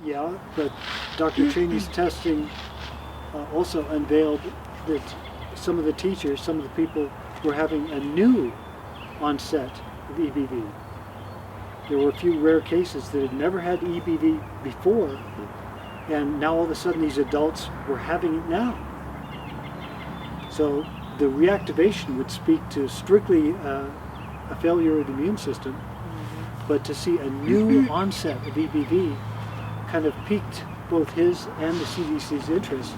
Yeah, but Dr. Cheney's testing also unveiled that some of the teachers, some of the people were having a new onset of EBV. There were a few rare cases that had never had EBV before, and now all of a sudden these adults were having it now. So the reactivation would speak to strictly a failure of the immune system, but to see a new onset of EBV kind of piqued both his and the CDC's interest,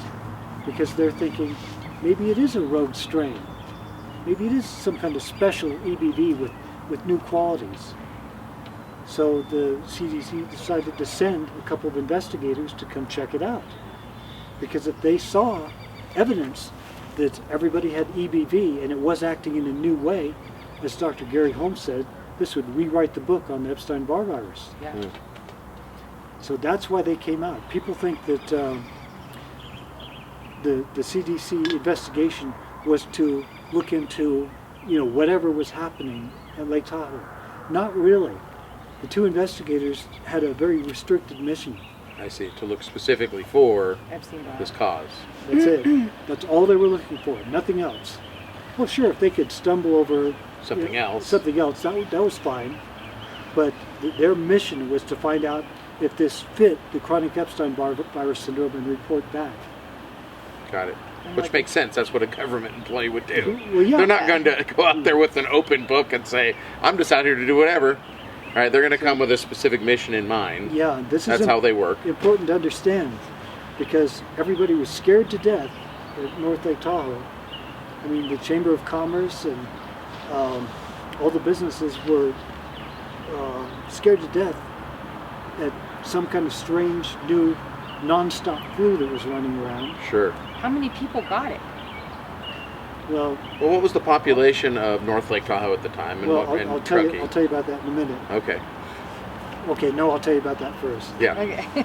because they're thinking maybe it is a rogue strain. Maybe it is some kind of special EBV with new qualities. So the CDC decided to send a couple of investigators to come check it out. Because if they saw evidence that everybody had EBV and it was acting in a new way, as Dr. Gary Holmes said, this would rewrite the book on the Epstein-Barr virus. Yeah. So that's why they came out. People think that the CDC investigation was to look into, whatever was happening at Lake Tahoe. Not really. The two investigators had a very restricted mission. I see, to look specifically for Epstein-Barr. this cause. That's it. That's all they were looking for, nothing else. Well, sure, if they could stumble over Something else. that was fine. But their mission was to find out if this fit the chronic Epstein-Barr virus syndrome and report back. Got it. Which makes sense. That's what a government employee would do. Well, yeah. They're not going to go out there with an open book and say, I'm just out here to do whatever. All right, they're going to come with a specific mission in mind. Yeah, That's how they work. Important to understand, because everybody was scared to death at North Lake Tahoe. I mean, the Chamber of Commerce and all the businesses were scared to death at some kind of strange new non-stop flu that was running around. Sure. How many people got it? Well, what was the population of North Lake Tahoe at the time? And I'll tell you about that in a minute. Okay. Okay, no, I'll tell you about that first. Yeah. Okay.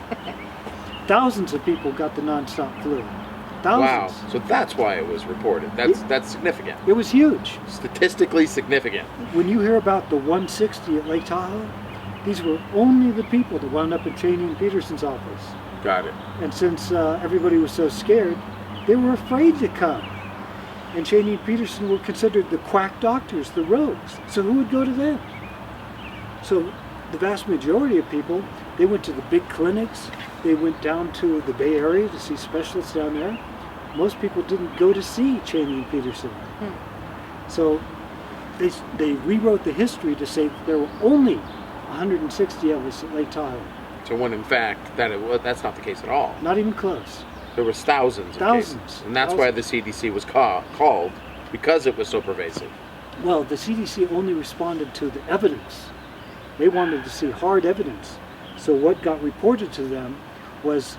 Thousands of people got the non-stop flu. Wow. Thousands. So that's why it was reported. That's significant. It was huge. Statistically significant. When you hear about the 160 at Lake Tahoe, these were only the people that wound up in Cheney and Peterson's office. Got it. And since everybody was so scared, they were afraid to come. And Cheney and Peterson were considered the quack doctors, the rogues. So who would go to them? So the vast majority of people, they went to the big clinics. They went down to the Bay Area to see specialists down there. Most people didn't go to see Cheney and Peterson. So they rewrote the history to say there were only 160 of us at Lake Tahoe. So when in fact that's not the case at all. Not even close. There was thousands of cases. And that's why the CDC was called, because it was so pervasive. Well, the CDC only responded to the evidence. They wanted to see hard evidence. So what got reported to them was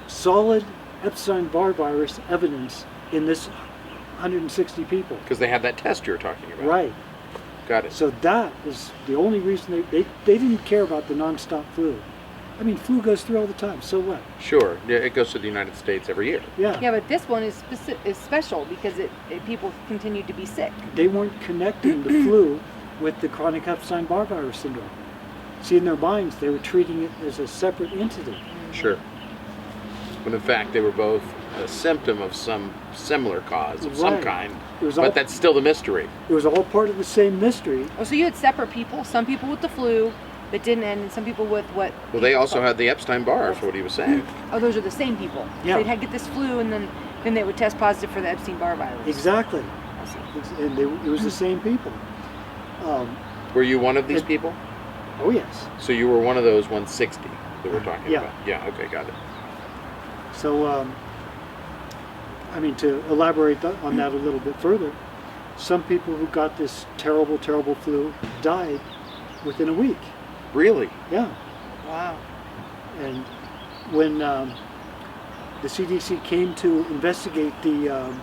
solid Epstein-Barr virus evidence in this 160 people. Because they had that test you were talking about. Right. Got it. So that is the only reason they didn't care about the non-stop flu. I mean, flu goes through all the time, so what? Sure. Yeah, it goes to the United States every year. Yeah. Yeah, but this one is special because people continue to be sick. They weren't connecting the flu with the chronic Epstein-Barr virus syndrome. See, in their minds, they were treating it as a separate entity. Sure. When in fact, they were both a symptom of some similar cause of some kind. But that's still the mystery. It was all part of the same mystery. Oh, so you had separate people, some people with the flu that didn't end, and some people with what? Well, they also had the Epstein-Barr, is what he was saying. Oh, those are the same people. Yeah. So they'd get this flu, and then they would test positive for the Epstein-Barr virus. Exactly. I see. And it was the same people. Were you one of these people? Oh, yes. So you were one of those 160 that we're talking Yeah. about? Yeah, okay, got it. So, I mean, to elaborate on that a little bit further, some people who got this terrible, terrible flu died within a week. Really? Yeah. Wow. And when the CDC came to investigate the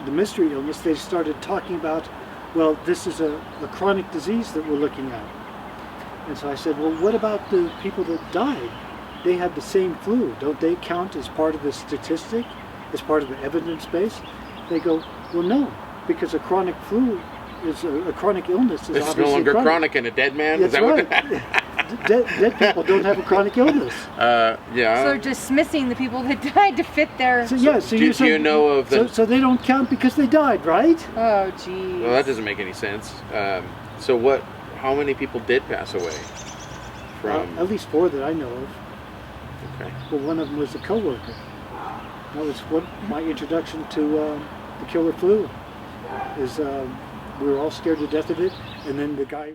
mystery illness, they started talking about, well, this is a chronic disease that we're looking at. And so I said, well, what about the people that died? They had the same flu. Don't they count as part of the statistic, as part of the evidence base? They go, well, no, because a chronic flu is a chronic illness. Is It's no obviously longer chronic in a dead man. Is That's that right. what? Dead people don't have a chronic illness. Yeah. So they're dismissing the people that died to fit their. So yeah, so do you know of the? so they don't count because they died, right? Oh, geez. Well, that doesn't make any sense. So what? How many people did pass away from? At least 4 that I know of. Okay. Well, one of them was a coworker. That was my introduction to the killer flu. Is we were all scared to death of it, and then the guy.